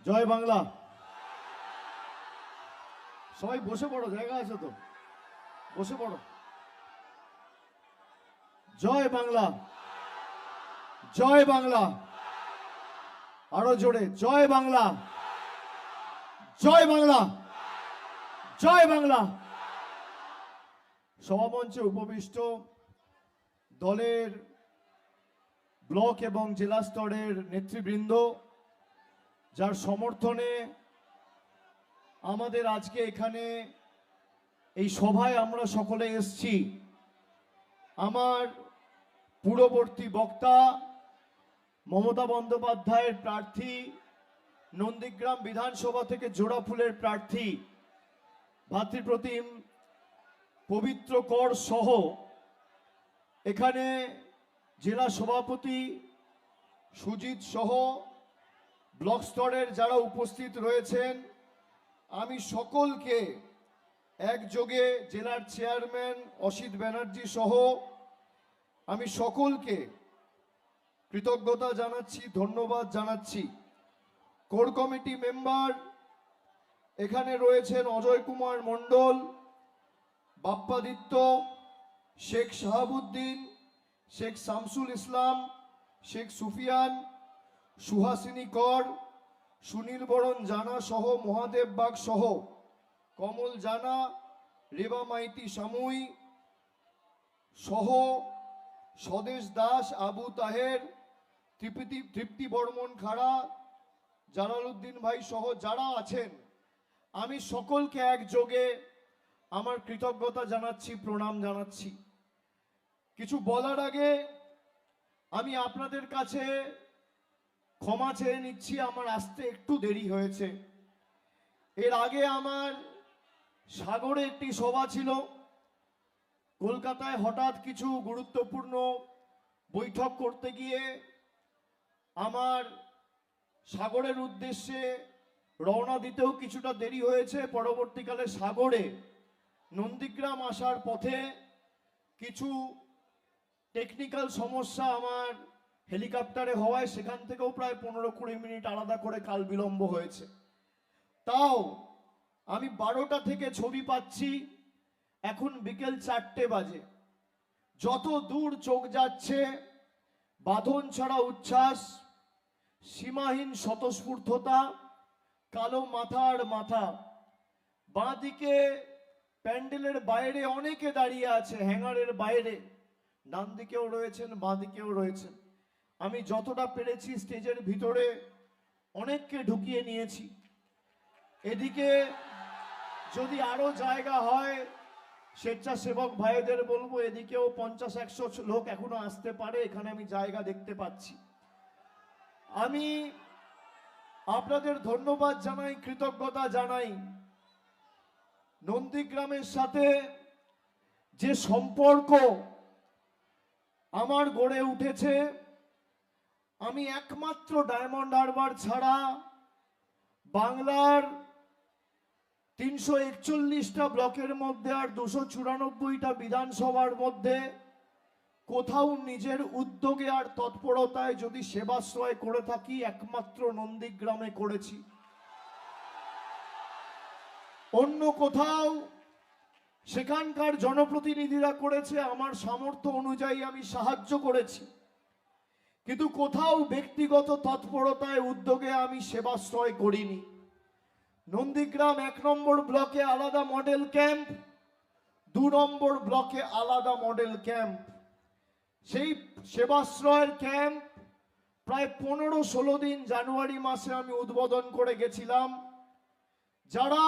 জয় বাংলা। সবাই বসে পড়ো, জায়গা আছে তো, বসে পড়ো। জয় বাংলা, জয় বাংলা। আরো জোরে, জয় বাংলা, জয় বাংলা, জয় বাংলা। সভামঞ্চে উপবিষ্ট দলের ব্লক এবং জেলা স্তরের নেতৃবৃন্দ, যার সমর্থনে আমাদের আজকে এখানে এই সভায় আমরা সকলে এসেছি। আমার পূর্ববর্তী বক্তা মমতা বন্দ্যোপাধ্যায়ের প্রার্থী, নন্দীগ্রাম বিধানসভা থেকে জোড়াফুলের প্রার্থী ভাতৃপ্রতিম পবিত্র কর সহ এখানে জেলা সভাপতি সুজিত সহ ব্লক স্তরের যারা উপস্থিত রয়েছেন, আমি সকলকে একযোগে জেলার চেয়ারম্যান অসিত ব্যানার্জি সহ আমি সকলকে কৃতজ্ঞতা জানাচ্ছি, ধন্যবাদ জানাচ্ছি। কোর কমিটি মেম্বার এখানে রয়েছেন অজয় কুমার মণ্ডল, বাপ্পাদিত্য, শেখ শাহাবুদ্দিন, শেখ শামসুল ইসলাম, শেখ সুফিয়ান, সুহাসিনী কর, সুনীল বরণ জানা সহ মহাদেব বাগ সহ কমল জানা, রেবা মাইতি সামুই সহ স্বদেশ দাস, আবু তাহের, তৃপ্তি বর্মন খাড়া, জালালউদ্দিন ভাই সহ যারা আছেন, আমি সকলকে একযোগে আমার কৃতজ্ঞতা জানাচ্ছি, প্রণাম জানাচ্ছি। কিছু বলার আগে আমি আপনাদের কাছে ক্ষমা চেয়ে নিচ্ছি, আমার আসতে একটু দেরি হয়েছে। এর আগে আমার সাগরে একটি সভা ছিল, কলকাতায় হঠাৎ কিছু গুরুত্বপূর্ণ বৈঠক করতে গিয়ে আমার সাগরের উদ্দেশ্যে রওনা দিতেও কিছুটা দেরি হয়েছে। পরবর্তীকালে সাগরে নন্দীগ্রাম আসার পথে কিছু টেকনিক্যাল সমস্যা আমার হেলিকপ্টারে হওয়ায় সেখান থেকেও প্রায় 15-20 মিনিট আলাদা করে কাল বিলম্ব হয়েছে। তাও আমি 12টা থেকে ছবি পাচ্ছি, এখন বিকেল 4টে বাজে। যত দূর চোখ যাচ্ছে বাঁধন ছাড়া উচ্ছ্বাস, সীমাহীন স্বতঃস্ফূর্ততা, কালো মাথার মাথা। বাঁ দিকে প্যান্ডেলের বাইরে অনেকে দাঁড়িয়ে আছে, হ্যাঙ্গারের বাইরে, ডান দিকেও রয়েছেন, বাঁ দিকেও রয়েছেন। আমি যতটা পেরেছি স্টেজের ভিতরে অনেককে ঢুকিয়ে নিয়েছি। এদিকে যদি আরো জায়গা হয় স্বেচ্ছাসেবক ভাইদের বলবো, এদিকেও 50-100 লোক এখনো আসতে পারে, এখানে আমি জায়গা দেখতে পাচ্ছি। আমি আপনাদের ধন্যবাদ জানাই, কৃতজ্ঞতা জানাই। নন্দীগ্রামের সাথে যে সম্পর্ক আমার গড়ে উঠেছে, আমি একমাত্র ডায়মন্ড হারবার ছাড়া বাংলার 341টা ব্লকের মধ্যে আর 294টা বিধানসভার মধ্যে কোথাও নিজের উদ্যোগে আর তৎপরতায় যদি সেবাশ্রয় করে থাকি, একমাত্র নন্দীগ্রামে করেছি। অন্য কোথাও সেখানকার জনপ্রতিনিধিরা করেছে, আমার সামর্থ্য অনুযায়ী আমি সাহায্য করেছি, কিন্তু কোথাও ব্যক্তিগত তৎপরতায় উদ্যোগে আমি সেবাশ্রয় করিনি। নন্দীগ্রাম 1 নম্বর ব্লকে আলাদা মডেল ক্যাম্প, 2 নম্বর ব্লকে আলাদা মডেল ক্যাম্প। সেই সেবাশ্রয়ের ক্যাম্প প্রায় 15-16 দিন জানুয়ারি মাসে আমি উদ্বোধন করে গেছিলাম। যারা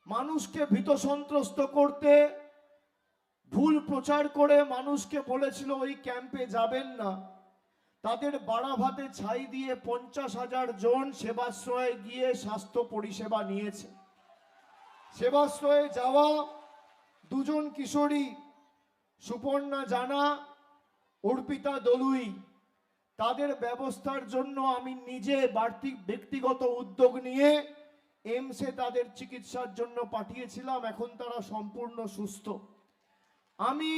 মানুষকে ভীত সন্ত্রস্ত করতে ভুল প্রচার করে মানুষকে বলেছিল ওই ক্যাম্পে যাবেন না, তাদের বাড়াভাতে ছাই দিয়ে 50,000 জন সেবাশ্রয়ে গিয়ে স্বাস্থ্য পরিষেবা নিয়েছে। সেবাশ্রয়ে যাওয়া 2 জন কিশোরী, সুপর্ণা জানা, অর্পিতা দলুই, তাদের ব্যবস্থার জন্য আমি নিজে বাড়তি ব্যক্তিগত উদ্যোগ নিয়ে এমসে তাদের চিকিৎসার জন্য পাঠিয়েছিলাম। এখন তারা সম্পূর্ণ সুস্থ। আমি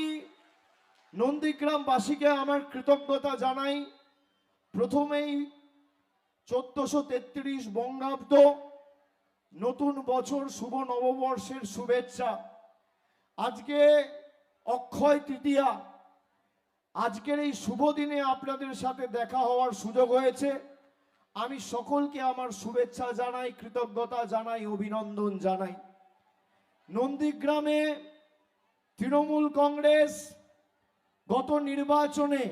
নন্দীগ্রামবাসীকে আমার কৃতজ্ঞতা জানাই। প্রথমেই 1433 বঙ্গাব্দ, নতুন বছর, শুভ নববর্ষের শুভেচ্ছা। আজকে অক্ষয় তৃতীয়া। আজকের এই শুভ দিনে আপনাদের সাথে দেখা হওয়ার সুযোগ হয়েছে। আমি সকলকে আমার শুভেচ্ছা জানাই, কৃতজ্ঞতা জানাই, অভিনন্দন জানাই। নন্দীগ্রামে তৃণমূল কংগ্রেস গত নির্বাচনে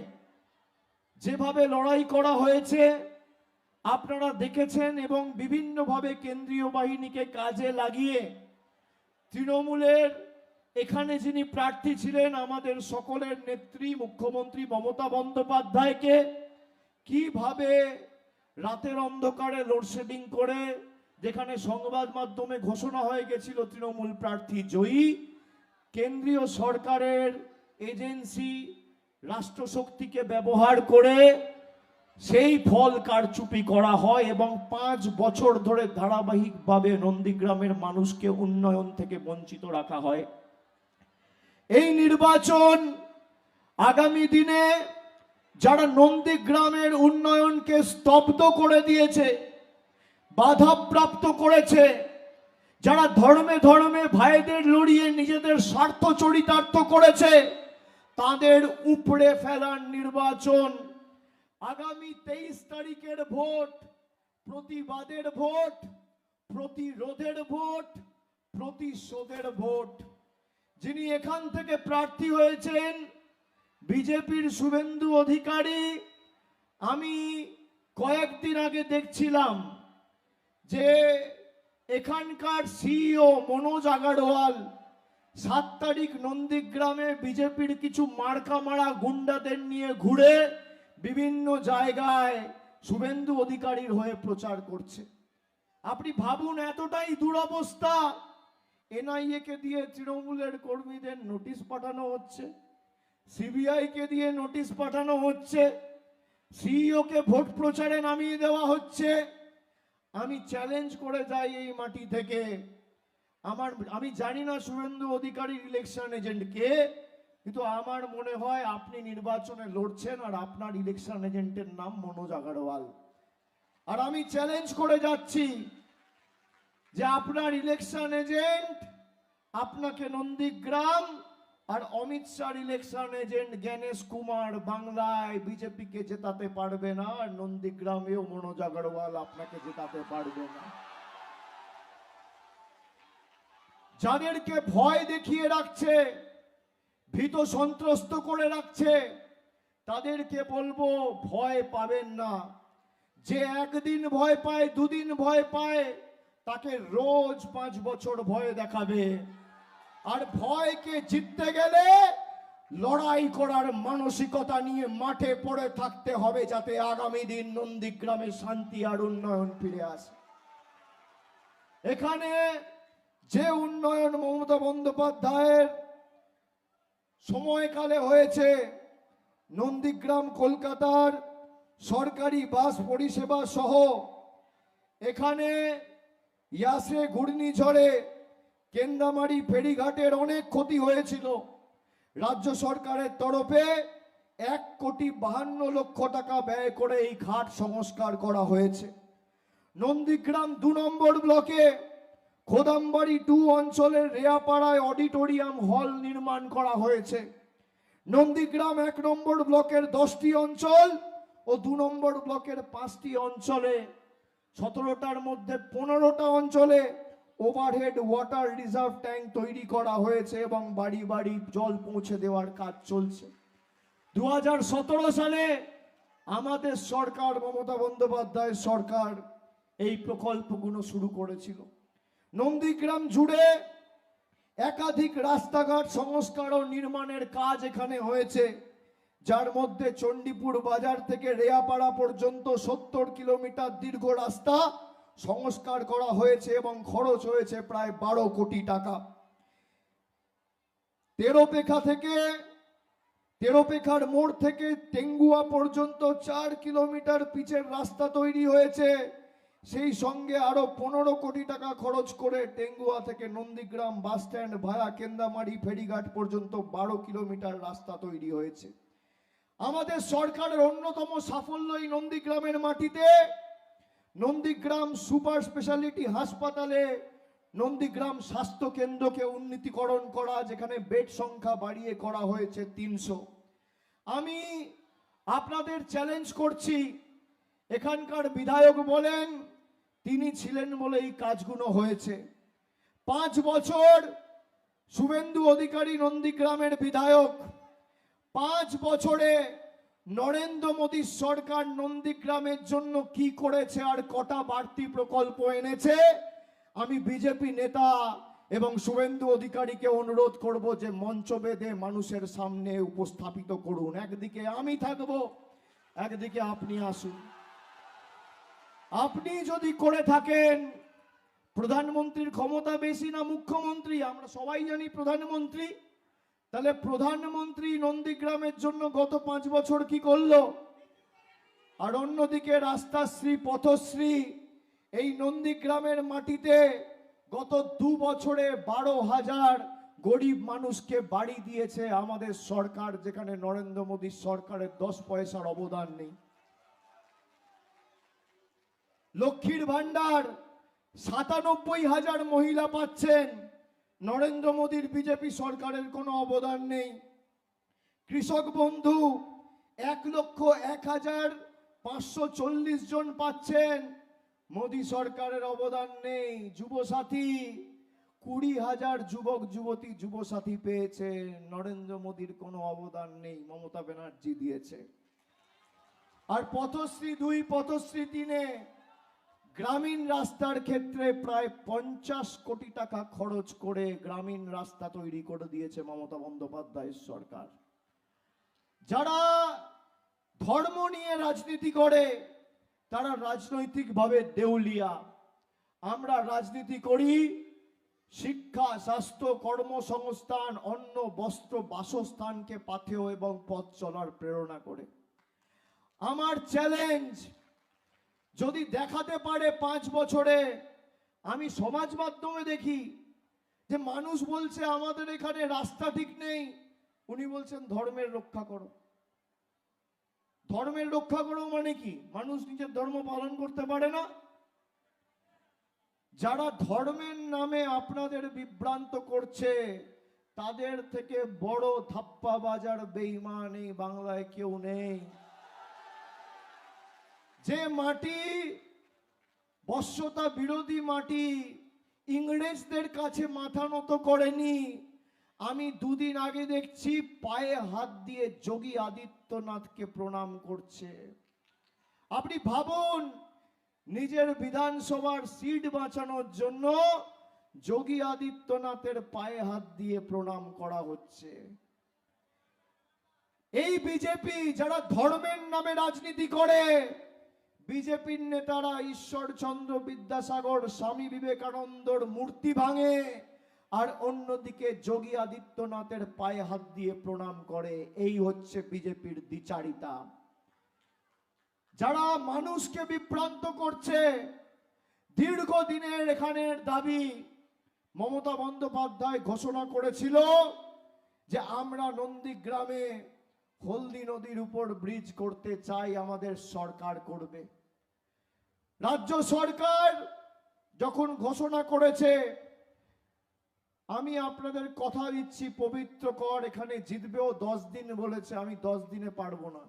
যেভাবে লড়াই করা হয়েছে আপনারা দেখেছেন, এবং বিভিন্নভাবে কেন্দ্রীয় বাহিনীকে কাজে লাগিয়ে তৃণমূলের এখানে যিনি প্রার্থী ছিলেন আমাদের সকলের নেত্রী মুখ্যমন্ত্রী মমতা বন্দ্যোপাধ্যায়কে কিভাবে রাতের অন্ধকারে লোডশেডিং করে, যেখানে সংবাদ মাধ্যমে ঘোষণা হয়ে গেছিল তৃণমূল প্রার্থী জয়ী, কেন্দ্রীয় সরকারের এজেন্সি রাষ্ট্রশক্তিকে ব্যবহার করে সেই ফল কারচুপি করা হয় এবং 5 বছর ধরে ধারাবাহিকভাবে নন্দীগ্রামের মানুষকে উন্নয়ন থেকে বঞ্চিত রাখা হয়। এই নির্বাচন আগামী দিনে যারা নন্দীগ্রামের উন্নয়নকে স্তব্ধ করে দিয়েছে, বাধাপ্রাপ্ত করেছে, যারা ধর্মে ধর্মে ভাইদের লড়িয়ে নিজেদের স্বার্থ চরিতার্থ করেছে, তাদের উপড়ে ফেলার নির্বাচন। আগামী 23 তারিখের ভোট প্রতিবাদের ভোট, প্রতিরোধের ভোট, প্রতিশোধের ভোট। যিনি এখান থেকে প্রার্থী হয়েছেন বিজেপির শুভেন্দু অধিকারী, আমি কয়েকদিন আগে দেখছিলাম যে এখানকার সিইও মনোজ আগরওয়াল 7 তারিখ নন্দীগ্রামে বিজেপির কিছু মার্কা মারা গুন্ডাদের নিয়ে ঘুরে বিভিন্ন জায়গায় শুভেন্দু অধিকারীর হয়ে প্রচার করছে। আপনি ভাবুন, এতটাই দুরবস্থা। এনআইএ কে দিয়ে তৃণমূলের কর্মীদের নোটিশ পাঠানো হচ্ছে, সিবিআই কে দিয়ে নোটিশ পাঠানো হচ্ছে, সিইও কে ভোট প্রচারে নামিয়ে দেওয়া হচ্ছে। আমি চ্যালেঞ্জ করে যাই এই মাটি থেকে, আমি জানি না শুভেন্দু অধিকারীর ইলেকশন এজেন্ট কে, কিন্তু আমার মনে হয় আপনি নির্বাচনে লড়ছেন আর আপনার ইলেকশন এজেন্টের নাম মনোজ আগরওয়াল। আর আমি চ্যালেঞ্জ করে যাচ্ছি যে আপনার ইলেকশন এজেন্ট আপনাকে নন্দীগ্রাম আর অমিত শাহর ইলেকশন এজেন্ট জ্ঞানেশ কুমার বাংলায় বিজেপিকে জেতাতে পারবে না, আর নন্দীগ্রামেও মনোজ আগরওয়াল আপনাকে জেতাতে পারবে না। যাদেরকে ভয় দেখিয়ে রাখছে, ভীত সন্ত্রস্ত করে রাখছে, তাদেরকে বলবো ভয় পাবেন না। যে একদিন ভয় পায়, দুদিন ভয় পায়, তাকে রোজ 5 বছর ভয় দেখাবে। আর ভয়কে জিততে গেলে লড়াই করার মানসিকতা নিয়ে মাঠে পড়ে থাকতে হবে, যাতে আগামী দিন নন্দীগ্রামে শান্তি আর উন্নয়ন ফিরে আসে। এখানে যে উন্নয়ন মমতা বন্দ্যোপাধ্যায়ের সময়কালে হয়েছে, নন্দীগ্রাম কলকাতার সরকারি বাস পরিষেবা সহ এখানে ইয়াসে ঘূর্ণিঝড়ে কেন্দামারি ফেরিঘাটের অনেক ক্ষতি হয়েছিল। রাজ্য সরকারের তরফে 1,52,00,000 টাকা ব্যয় করে এই ঘাট সংস্কার করা হয়েছে। নন্দীগ্রাম 2 নম্বর ব্লকে খোদামবাড়ি 2 অঞ্চলের রেয়াপাড়ায় অডিটোরিয়াম হল নির্মাণ করা হয়েছে। নন্দীগ্রাম 1 নম্বর ব্লকের 10টি অঞ্চল ও 2 নম্বর ব্লকের 5টি অঞ্চলে 17টার মধ্যে 15টা অঞ্চলে ওভারহেড ওয়াটার রিজার্ভ ট্যাঙ্ক তৈরি করা হয়েছে এবং বাড়ি বাড়ি জল পৌঁছে দেওয়ার কাজ চলছে। 2017 সালে আমাদের সরকার, মমতা বন্দ্যোপাধ্যায়ের সরকার, এই প্রকল্পগুলো শুরু করেছিল। নন্দীগ্রাম জুড়ে একাধিক রাস্তাঘাট সংস্কার ও নির্মাণের কাজ এখানে হয়েছে, যার মধ্যে চণ্ডীপুর বাজার থেকে রেয়াপাড়া পর্যন্ত 70 কিলোমিটার দীর্ঘ রাস্তা সংস্কার করা হয়েছে এবং খরচ হয়েছে প্রায় 12 কোটি টাকা। তেরোপেখার মোড় থেকে টেঙ্গুয়া পর্যন্ত 4 কিলোমিটার পিচের রাস্তা তৈরি হয়েছে। সেই সঙ্গে আরো 15 কোটি টাকা খরচ করে টেঙ্গুয়া থেকে নন্দীগ্রাম বাস স্ট্যান্ড ভায়া কেন্দামারি ফেরিঘাট পর্যন্ত 12 কিলোমিটার রাস্তা তৈরি হয়েছে। আমাদের সরকারের অন্যতম সাফল্য এই নন্দীগ্রামের মাটিতে নন্দীগ্রাম সুপার স্পেশালিটি হাসপাতালে নন্দীগ্রাম স্বাস্থ্য কেন্দ্রকে উন্নীতকরণ করা, যেখানে বেড সংখ্যা বাড়িয়ে করা হয়েছে 300। আমি আপনাদের চ্যালেঞ্জ করছি, এখানকার বিধায়ক বলেন তিনি ছিলেন বলে এই কাজগুলো হয়েছে। 5 বছর শুভেন্দু অধিকারী নন্দীগ্রামের বিধায়ক, 5 বছরে নরেন্দ্র মোদী সরকার নন্দীগ্রামের জন্য কি করেছে আর কটা বাড়তি প্রকল্প এনেছে, আমি বিজেপি নেতা এবং শুভেন্দু অধিকারীকে অনুরোধ করব যে মঞ্চ বেঁধে মানুষের সামনে উপস্থাপিত করুন। একদিকে আমি থাকব, একদিকে আপনি আসুন। আপনি যদি করে থাকেন, প্রধানমন্ত্রীর ক্ষমতা বেশি না মুখ্যমন্ত্রী? আমরা সবাই জানি প্রধানমন্ত্রী। তাহলে প্রধানমন্ত্রী নন্দীগ্রামের জন্য গত 5 বছর কি করলো? আর অন্যদিকে রাস্তাশ্রী পথশ্রী এই নন্দীগ্রামের মাটিতে গত 2 বছরে 12,000 গরিব মানুষকে বাড়ি দিয়েছে আমাদের সরকার, যেখানে নরেন্দ্র মোদীর সরকারের 10 পয়সার অবদান নেই। লক্ষ্মীর ভান্ডার 97,000 মহিলা পাচ্ছেন, নরেন্দ্র মোদীর বিজেপি সরকারের কোনো অবদান নেই। কৃষক বন্ধু 1,01,540 জন পাচ্ছেন, মোদী সরকারের অবদান নেই। যুবসাথী 20,000 যুবক যুবতী যুবসাথী পেয়েছে, নরেন্দ্র মোদীর কোনো অবদান নেই, মমতা ব্যানার্জি দিয়েছে। আর পথশ্রী 2, পথশ্রী 3-এ গ্রামীণ রাস্তার ক্ষেত্রে প্রায় 50 কোটি টাকা খরচ করে গ্রামীণ রাস্তা তৈরি করে দিয়েছে মমতা বন্দ্যোপাধ্যায়ের সরকার। যারা ধর্ম নিয়ে রাজনীতি করে তারা রাজনৈতিকভাবে দেউলিয়া। আমরা রাজনীতি করি শিক্ষা, স্বাস্থ্য, কর্মসংস্থান, অন্ন, বস্ত্র, বাসস্থানকে পাথেয় এবং পথ চলার প্রেরণা করে। আমার চ্যালেঞ্জ, যদি দেখাতে পারে 5 বছরে, আমি সমাজ মাধ্যমে দেখি যে মানুষ বলছে আমাদের এখানে রাস্তা ঠিক নেই, উনি বলছেন ধর্মের রক্ষা করো। ধর্মের রক্ষা করো মানে কি? মানুষ নিজের ধর্ম পালন করতে পারে না? যারা ধর্মের নামে আপনাদের বিভ্রান্ত করছে, তাদের থেকে বড় ধাপ্পা বাজার বেঈমান এই বাংলায় কেউ নেই। যে মাটি বশ্যতা বিরোধী মাটি ইংরেজদের কাছে মাথা নত করেনি, আমি 2 দিন আগে দেখছি পায়ে হাত দিয়ে যোগী আদিত্যনাথকে প্রণাম করছে। আপনি ভাবুন, নিজের বিধানসভার সিট বাঁচানোর জন্য যোগী আদিত্যনাথের পায়ে হাত দিয়ে প্রণাম করা হচ্ছে। এই বিজেপি যারা ধর্মের নামে রাজনীতি করে, বিজেপির নেতারা ঈশ্বরচন্দ্র বিদ্যাসাগর, স্বামী বিবেকানন্দর মূর্তি ভাঙে, আর অন্যদিকে যোগী আদিত্যনাথের পায়ে হাত দিয়ে প্রণাম করে। এই হচ্ছে বিজেপির দ্বিচারিতা। যারা মানুষকে বিভ্রান্ত করছে, দীর্ঘদিনের এখানের দাবি, মমতা বন্দ্যোপাধ্যায় ঘোষণা করেছিল যে আমরা নন্দীগ্রামে হলদি নদীর উপর ব্রিজ করতে চাই, আমাদের সরকার করবে। রাজ্য সরকার যখন ঘোষণা করেছে, আমি আপনাদের কথা দিচ্ছি পবিত্র কর এখানে জিতবেও 10 দিন বলেছে, আমি 10 দিনে পারবো না।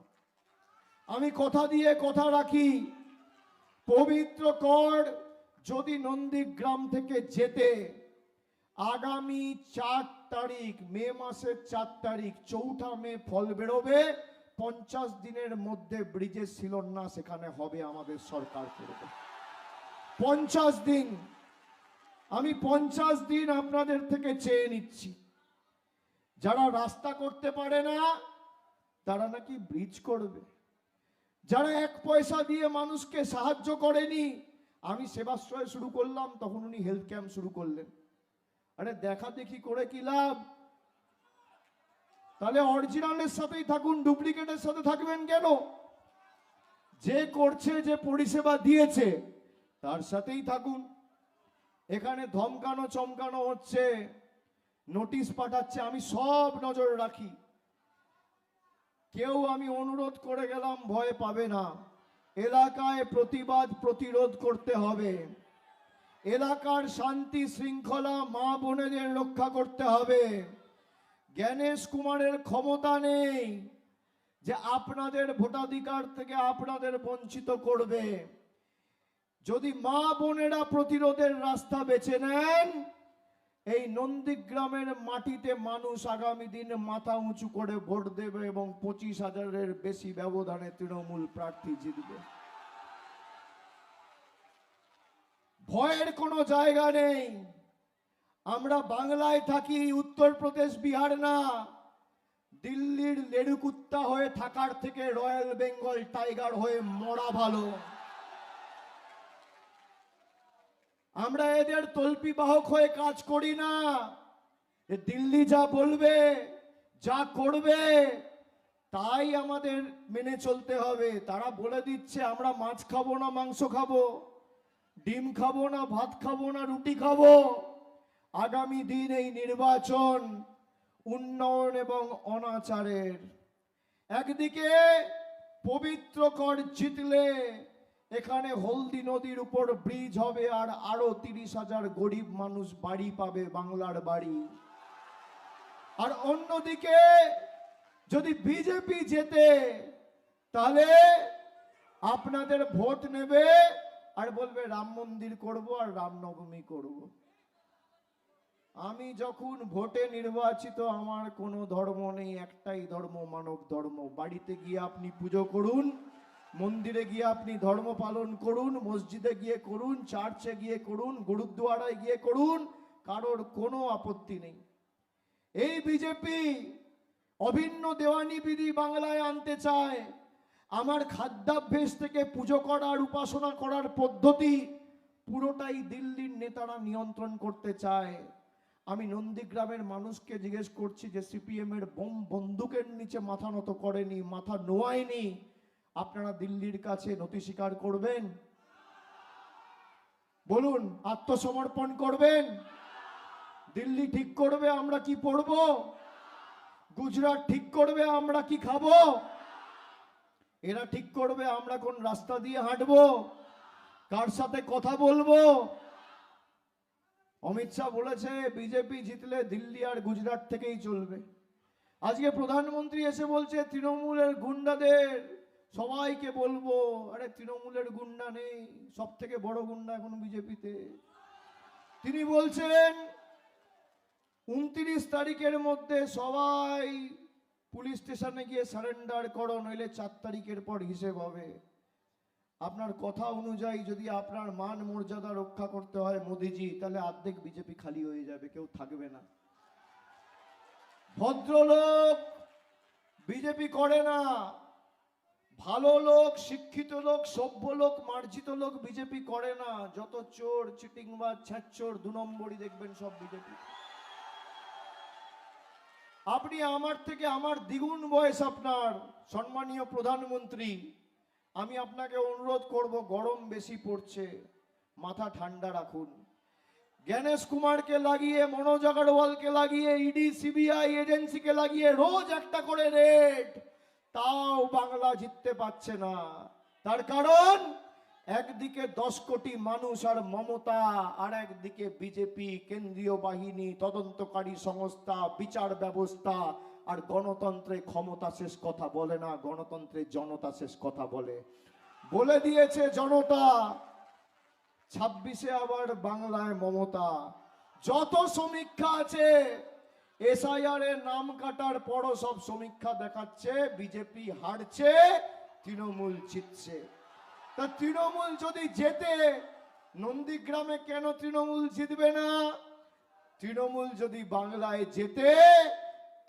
আমি কথা দিয়ে কথা রাখি, পবিত্র কর যদি নন্দীগ্রাম থেকে জেতে, আগামী 4 তারিখ, মে মাসের 4 তারিখ, 4 মে ফল বেরোবে। 50 দিনের মধ্যে ব্রিজের শিলান্যাস এখানে হবে, আমাদের সরকার করবে। 50 দিন, আমি 50 দিন আপনাদের থেকে চেয়ে নিচ্ছি। যারা রাস্তা করতে পারে না তারা নাকি ব্রিজ করবে। যারা 1 পয়সা দিয়ে মানুষকে সাহায্য করেনি, আমি সেবাশ্রয় শুরু করলাম, তখন উনি হেলথ ক্যাম্প শুরু করলেন। আরে দেখা দেখি করে কি লাভ? তাহলে অরিজিনালের সাথেই থাকুন, ডুপ্লিকেটের সাথে থাকবেন কেন? যে করছে, যে পরিষেবা দিয়েছে তার সাথেই থাকুন। এখানে ধমকানো চমকানো হচ্ছে, নোটিশ পাঠাচ্ছে, আমি সব নজর রাখি। কেউ, আমি অনুরোধ করে গেলাম, ভয় পাবে না। এলাকায় প্রতিবাদ প্রতিরোধ করতে হবে, এলাকার শান্তি শৃঙ্খলা মা বোনেদের রক্ষা করতে হবে। জ্ঞানেশ কুমারের ক্ষমতা নেই যে আপনাদের ভোটাধিকার থেকে আপনাদের বঞ্চিত করবে। যদি মা বোনেরা প্রতিরোধের রাস্তা বেছে নেন, এই নন্দীগ্রামের মাটিতে মানুষ আগামী দিনে মাথা উঁচু করে ভোট দেবে এবং 25,000-এর বেশি ব্যবধানে তৃণমূল প্রার্থী জিতবে। ভয়ের কোনো জায়গা নেই। আমরা বাংলায় থাকি, উত্তরপ্রদেশ বিহার না। দিল্লির লেডুকুত্তা হয়ে থাকার থেকে রয়্যাল বেঙ্গল টাইগার হয়ে মরা ভালো। আমরা এদের তল্পি বাহক হয়ে কাজ করি না। দিল্লি যা বলবে, যা করবে, তাই আমাদের মেনে চলতে হবে। তারা বলে দিচ্ছে আমরা মাছ খাবো না মাংস খাবো, ডিম খাবো না ভাত খাবো না রুটি খাবো। আগামী দিন এই নির্বাচন উন্নয়ন এবং অনাচারের। একদিকে পবিত্র কর জিতলে এখানে হলদি নদীর উপর ব্রিজ হবে আর আরো 30,000 গরিব মানুষ বাড়ি পাবে, বাংলার বাড়ি। আর অন্যদিকে যদি বিজেপি জেতে, তাহলে আপনাদের ভোট নেবে আর বলবে রাম মন্দির করব আর রামনবমী করব। আমি যখন ভোটে নির্বাচিত, আমার কোনো ধর্ম নেই, একটাই ধর্ম, মানব ধর্ম। বাড়িতে গিয়ে আপনি পুজো করুন, মন্দিরে গিয়ে আপনি ধর্ম পালন করুন, মসজিদে গিয়ে করুন, চার্চে গিয়ে করুন, গুরুদ্বারায় গিয়ে করুন, কারোর কোনো আপত্তি নেই। এই বিজেপি অভিন্ন দেওয়ানি বিধি বাংলায় আনতে চায়। আমার খাদ্যাভ্যাস থেকে পুজো করার উপাসনা করার পদ্ধতি পুরোটাই দিল্লির নেতারা নিয়ন্ত্রণ করতে চায়। আমি নন্দীগ্রামের মানুষকে জিজ্ঞেস করছি যে সিপিএম এর বোম বন্দুকের নিচে মাথা নত করেনি, মাথা নোয়ায়নি, আপনারা দিল্লির কাছে নথি স্বীকার করবেন? বলুন, আত্মসমর্পণ করবেন? দিল্লি ঠিক করবে আমরা কি পড়ব, গুজরাট ঠিক করবে আমরা কি খাবো, এরা ঠিক করবে আমরা কোন রাস্তা দিয়ে হাঁটবো, কার সাথে কথা বলবো। অমিত শাহ বলেছে বিজেপি জিতলে দিল্লি আর গুজরাট থেকেই চলবে। আজকে প্রধানমন্ত্রী এসে বলছে তৃণমূলের গুন্ডাদের সবাইকে বলবো। আরে তৃণমূলের গুন্ডা নেই, সব থেকে বড় গুন্ডা এখন বিজেপিতে। তিনি বলছেন 29 তারিখের মধ্যে সবাই পুলিশ স্টেশনে গিয়ে সারেন্ডার করো, নইলে 4 তারিখের পর হিসেব হবে। আপনার কথা অনুযায়ী যদি আপনার মান মর্যাদা রক্ষা করতে হয় মোদিজি, তাহলে অর্ধেক বিজেপি খালি হয়ে যাবে, কেউ থাকবে না। ভদ্রলোক বিজেপি করে না, ভালো লোক, শিক্ষিত লোক, সভ্য লোক, মার্জিত লোক বিজেপি করে না। যত চোর, চিটিংবাজ, ছ্যাঁচোর, 2 নম্বরই দেখবেন সব বিজেপি। আপনি আমার থেকে, আমার দ্বিগুণ বয়স আপনার, সম্মানীয় প্রধানমন্ত্রী, আমি আপনাকে অনুরোধ করব, গরম বেশি পড়ছে, মাথা ঠান্ডা রাখুন। জ্ঞানেশ কুমারকে লাগিয়ে, মনোজ আগরওয়ালকে লাগিয়ে, ইডি সিবিআই এজেন্সিকে লাগিয়ে রোজ একটা করে রেড, তাও বাংলা জিততে পারছে না। তার কারণ একদিকে 10 কোটি মানুষ আর মমতা, আর একদিকে বিজেপি, কেন্দ্রীয় বাহিনী, তদন্তকারী সংস্থা, বিচার ব্যবস্থা। আর গণতন্ত্রে ক্ষমতা শেষ কথা বলে না, গণতন্ত্রে জনতা শেষ কথা বলে। বলে দিয়েছে জনতা, 26-এ আবার বাংলায় মমতা। যত সমীক্ষা আছে এসআইআর এর নাম কাটার পরও সব সমীক্ষা দেখাচ্ছে বিজেপি হারছে, তৃণমূল জিতছে। তা তৃণমূল যদি জেতে, নন্দীগ্রামে কেন তৃণমূল জিতবে না? তৃণমূল যদি বাংলায় জেতে,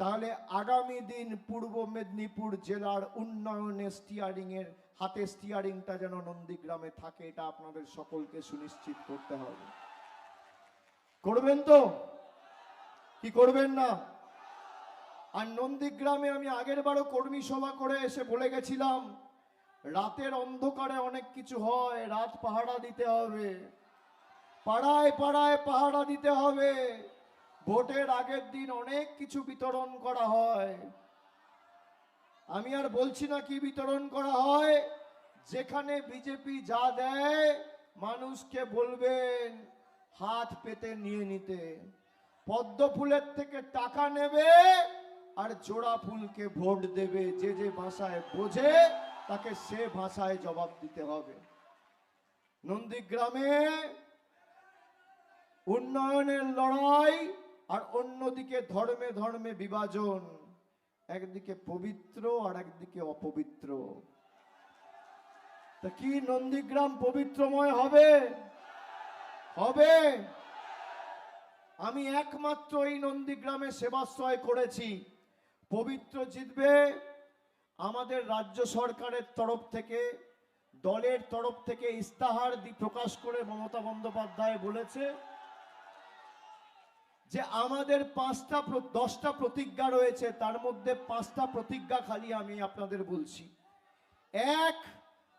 তাহলে আগামী দিন পূর্ব মেদিনীপুর জেলার উন্নয়নে স্টিয়ারিং এর হাতে স্টিয়ারিংটা যেন নন্দীগ্রামে থাকে, এটা আপনাদের সকলকে সুনিশ্চিত করতে হবে। করবেন তো, কি করবেন না? আর নন্দীগ্রামে আমি আগের বারও কর্মী সভা করে এসে বলে গেছিলাম, রাতের অন্ধকারে অনেক কিছু হয়, রাত পাহারা দিতে হবে, পাড়ায় পাড়ায় পাহারা দিতে হবে। ভোটের আগের দিন অনেক কিছু বিতরণ করা হয়। আমি আর বলছি না কি বিতরণ করা হয়, যেখানে বিজেপি যা দেয় মানুষকে বলবেন হাত পেতে নিয়ে নিতে। পদ্ম ফুলের থেকে টাকা নেবে আর জোড়া ফুলকে ভোট দেবে। যে যে ভাষায় বোঝে তাকে সে ভাষায় জবাব দিতে হবে। নন্দীগ্রামে উন্নয়নের লড়াই আর অন্যদিকে ধর্মে ধর্মে বিভাজন, একদিকে পবিত্র আর একদিকে অপবিত্র। তা কি নন্দীগ্রাম পবিত্রময় হবে? হবে। আমি একমাত্র এই নন্দীগ্রামে সেবাশ্রয় করেছি। পবিত্র জিতবে। আমাদের রাজ্য সরকারের তরফ থেকে, দলের তরফ থেকে ইস্তাহার প্রকাশ করে মমতা বন্দ্যোপাধ্যায় বলেছে যে আমাদের 10টা প্রতিজ্ঞা রয়েছে, তার মধ্যে 5টা প্রতিজ্ঞা খালি আমি আপনাদের বলছি। এক,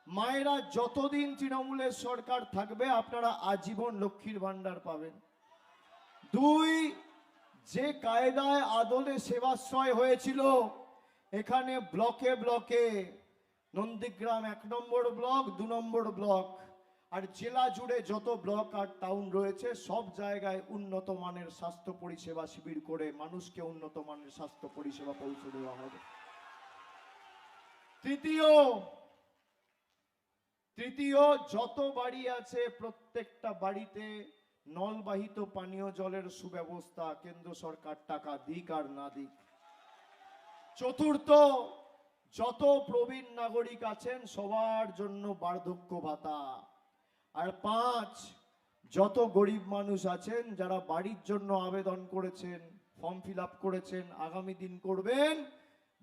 মায়েরা যতদিন তৃণমূলের সরকার থাকবে আপনারা আজীবন লক্ষ্মীর ভান্ডার পাবেন। 2, যে কায়দায় আদলে সেবাশ্রয় হয়েছিল এখানে ব্লকে ব্লকে, নন্দীগ্রাম 1 নম্বর ব্লক, 2 নম্বর ব্লক আর জেলা জুড়ে যত ব্লক আর টাউন রয়েছে সব জায়গায় উন্নত মানের স্বাস্থ্য পরিষেবা শিবির করে মানুষকে উন্নত মানের স্বাস্থ্য পরিষেবা পৌঁছে দেওয়া হবে। তৃতীয়, যত বাড়ি আছে প্রত্যেকটা বাড়িতে নলবাহিত পানীয় জলের সুব্যবস্থা, কেন্দ্র সরকার টাকা দিক আর না দিক। চতুর্থ, যত প্রবীণ নাগরিক আছেন সবার জন্য বার্ধক্য ভাতা। আর 5, যত গরিব মানুষ আছেন যারা বাড়ির জন্য আবেদন করেছেন, ফর্ম ফিল আপ করেছেন, আগামী দিন করবেন,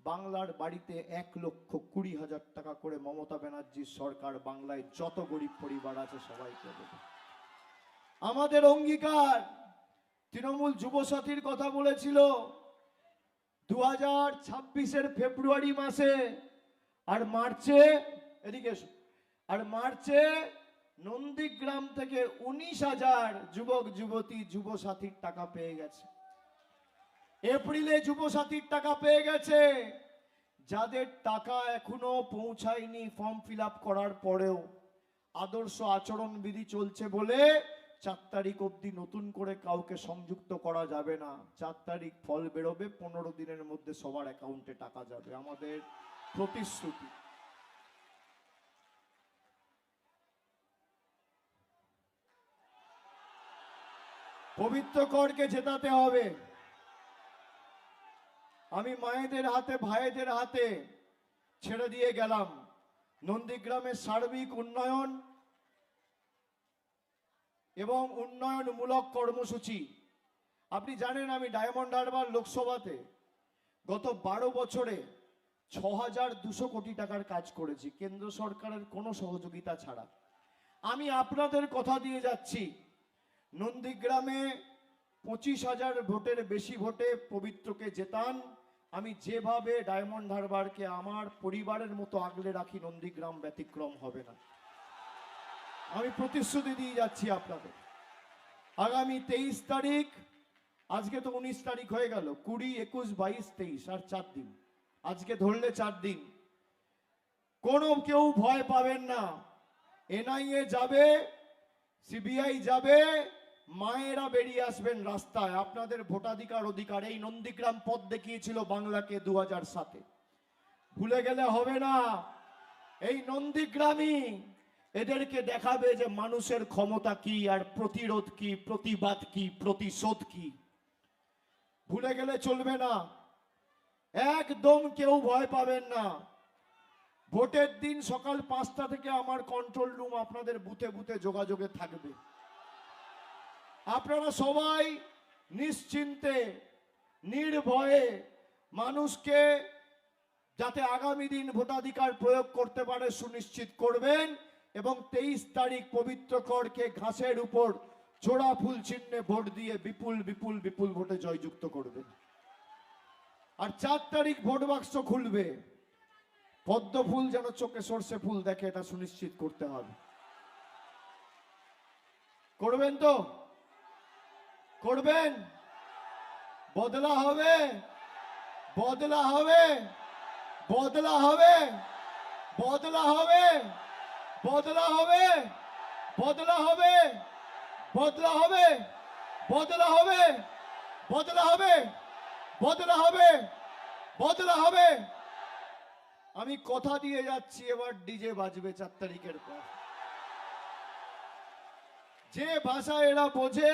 বাংলার বাড়িতে 1,20,000 টাকা করে মমতা ব্যানার্জির সরকার বাংলায় যত গরিব পরিবার আছে সবাইকে দেবে। আমাদের অঙ্গীকার, তৃণমূল যুবসাথীর কথা বলেছিল 2026-এর ফেব্রুয়ারি মাসে আর মার্চে, এদিকে আর মার্চে নন্দীগ্রাম থেকে 19,000 যুবক যুবতী যুবসাথীর টাকা পেয়ে গেছে। এপ্রিলে যুবসাথীর টাকা পেয়ে গেছে। যাদের টাকা এখনো পৌঁছায়নি ফর্ম ফিল আপ করার পরেও আদর্শ আচরণ বিধি চলছে বলে 4 তারিখ অবধি নতুন করে কাউকে সংযুক্ত করা যাবে না। 4 তারিখ ফল বেরোবে, 15 দিনের মধ্যে সবার অ্যাকাউন্টে টাকা যাবে, আমাদের প্রতিশ্রুতি। পবিত্র করকে জেতাতে হবে। আমি মায়েদের হাতে ভাইদের হাতে ছেড়ে দিয়ে গেলাম নন্দীগ্রামের সার্বিক উন্নয়ন এবং উন্নয়নমূলক কর্মসূচি। আপনি জানেন আমি ডায়মন্ড হারবার লোকসভাতে গত 12 বছরে 6,200 কোটি টাকার কাজ করেছি কেন্দ্র সরকারের কোনো সহযোগিতা ছাড়া। আমি আপনাদের কথা দিয়ে যাচ্ছি, নন্দীগ্রামে 25,000 ভোটের বেশি ভোটে পবিত্রকে জেতান। আমি যেভাবে ডায়মন্ড হারবারকে আমার পরিবারের মতো আগলে রাখি, নন্দীগ্রাম ব্যতিক্রম হবে না। আমি প্রতিশ্রুতি দিয়ে যাচ্ছি আপনাদের। আগামী 23 তারিখ, আজকে তো 19 তারিখ হয়ে গেল, 20, 21, 22, 23 আর 4 দিন, আজকে ধরলে 4 দিন। কোনো কেউ ভয় পাবেন না। এনআইএ যাবে, সিবিআই যাবে, মায়েরা বেরিয়ে আসবেন রাস্তায়। আপনাদের ভোটাধিকার অধিকার। এই নন্দীগ্রাম পথ দেখিয়েছিল বাংলাকে 2007-এ, ভুলে গেলে হবে না। এই নন্দীগ্রামই এদেরকে দেখাবে যে মানুষের ক্ষমতা কি আর প্রতিরোধ কি, প্রতিবাদ কি, প্রতিশোধ কি। ভুলে গেলে চলবে না। একদম কেউ ভয় পাবেন না। ভোটের দিন সকাল 5টা থেকে আমার কন্ট্রোল রুম আপনাদের বুথে বুথে যোগাযোগে থাকবে। আপনারা সবাই নিশ্চিন্তে নির্ভয়ে মানুষকে যাতে আগামী দিন ভোটাধিকার প্রয়োগ করতে পারে সুনিশ্চিত করবেন এবং 23 তারিখ পবিত্র করকে ঘাসের উপর জোড়া ফুল চিহ্নে ভোট দিয়ে বিপুল বিপুল বিপুল ভোটে জয়যুক্ত করবেন। আর 4 তারিখ ভোট বাক্স খুলবে, পদ্ম ফুল যেন চোখে সর্ষে ফুল দেখে, এটা সুনিশ্চিত করতে হবে। করবেন তো? করবেন? বদলা হবে, বদলা হবে, বদলা হবে, বদলা হবে। বদলা হবে, বদলা হবে, বদলা হবে, বদলা হবে, বদলা হবে, বদলা হবে, বদলা হবে। আমি কথা দিয়ে যাচ্ছি, এবার ডিজে বাজবে 4 তারিখের পর। যে ভাষা এরা বোঝে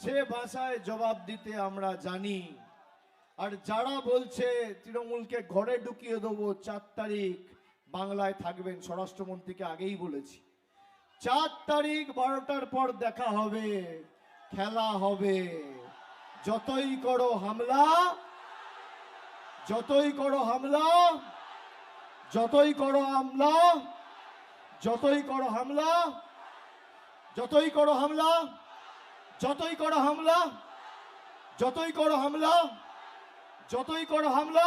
সে ভাষায় জবাব দিতে আমরা জানি। আর যারা বলছে তৃণমূলকে ঘরে ঢুকিয়ে দেবো, 4 তারিখ বাংলায় থাকবেন, স্বরাষ্ট্রমন্ত্রীকে আগেই বলেছি 4 তারিখ 12টার পর দেখা হবে, খেলা হবে। যতই করো হামলা, যতই করো হামলা, যতই করো হামলা, যতই করো হামলা, যতই করো হামলা, যতই করো হামলা, যতই করো হামলা, যতই করো হামলা।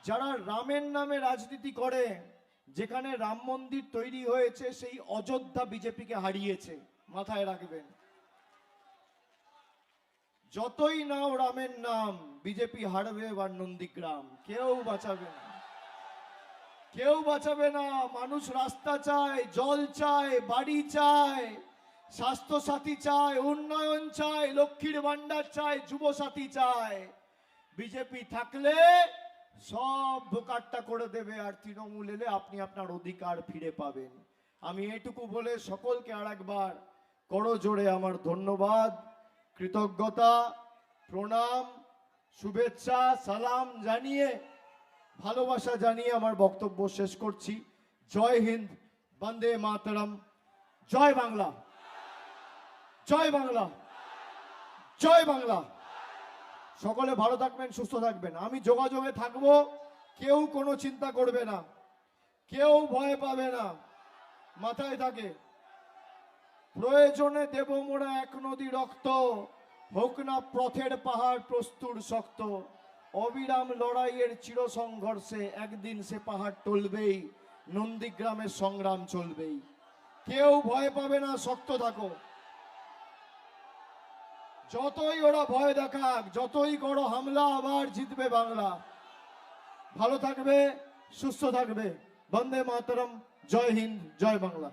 যারা রামের নামে রাজনীতি করে, যেখানে রাম মন্দির তৈরি হয়েছে সেই অযোধ্যা বিজেপিকে হারিয়েছে, মাথায় রাখবেন। যতই নাও রামের নাম, বিজেপি হারবে এবার নন্দীগ্রাম, কেউ বাঁচাবে না, কেউ বাঁচাবে না। মানুষ রাস্তা চায়, জল চায়, বাড়ি চায়, স্বাস্থ্য সাথী চায়, উন্নয়ন চায়, লক্ষ্মীর ভান্ডার চায়, যুব সাথী চায়। বিজেপি থাকলে সব বোকাট্টা করে দেবে, আর তৃণমূল এলে আপনি আপনার অধিকার ফিরে পাবেন। আমি এটুকু বলে সকলকে আর একবার করো জোরে আমার ধন্যবাদ, কৃতজ্ঞতা, প্রণাম, শুভেচ্ছা, সালাম জানিয়ে, ভালোবাসা জানিয়ে আমার বক্তব্য শেষ করছি। জয় হিন্দ, বন্দে মাতরম, জয় বাংলা, জয় বাংলা, জয় বাংলা। সকলে ভালো থাকবেন, সুস্থ থাকবেন। আমি যোগাযোগে থাকবো, কেউ কোনো চিন্তা করবে না, কেউ ভয় পাবে না, মাথায় থাকে। প্রয়োজনে দেব মোরা 1 নদী রক্ত, হোক না পথের পাহাড় প্রস্তুর শক্ত। অবিরাম লড়াইয়ের চির সংঘর্ষে একদিন সে পাহাড় টলবেই, নন্দীগ্রামের সংগ্রাম চলবেই। কেউ ভয় পাবে না, শক্ত থাকো। যতই ওরা ভয় দেখাক, যতই করো হামলা, আবার জিতবে বাংলা। ভালো থাকবে, সুস্থ থাকবে। বন্দে মাতরম, জয় হিন্দ, জয় বাংলা।